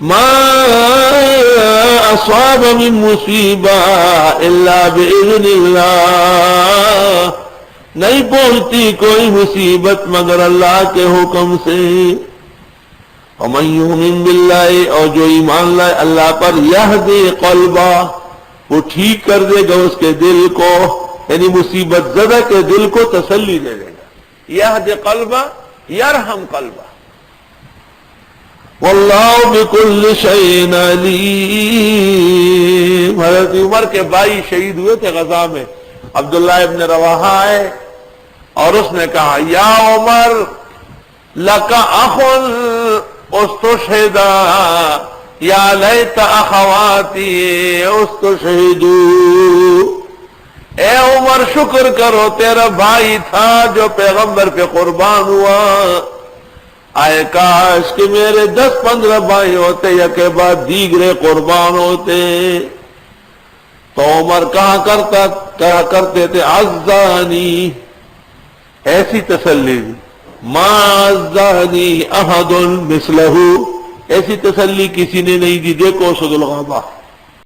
ما اصاب من مصیبہ الا باذن اللہ، نہیں پہنچتی کوئی مصیبت مگر اللہ کے حکم سے۔ ومن یؤمن باللہ، اور جو ایمان لائے اللہ پر، یہدی قلبہ، وہ ٹھیک کر دے گا اس کے دل کو، یعنی مصیبت زدہ کے دل کو تسلی دے دے گا۔ یہدی قلبہ یرحم قلبہ۔ واللہ بکل شیء علیم۔ حضرت عمر کے بھائی شہید ہوئے تھے غزہ میں، عبداللہ ابن رواحہ آئے اور اس نے کہا یا عمر لک اخ استشہد یا لیت اخواتی استشہدوا، اے عمر شکر کرو تیرا بھائی تھا جو پیغمبر پہ قربان ہوا، آئے کاش کہ میرے 10-15 بھائی ہوتے یا کے بعد دیگرے قربان ہوتے۔ تو عمر کہا کرتے تھے عزانی، ایسی تسلی، ما عزانی احد مثلہ، ایسی تسلی کسی نے نہیں دی۔ دیکھو اسد الغابہ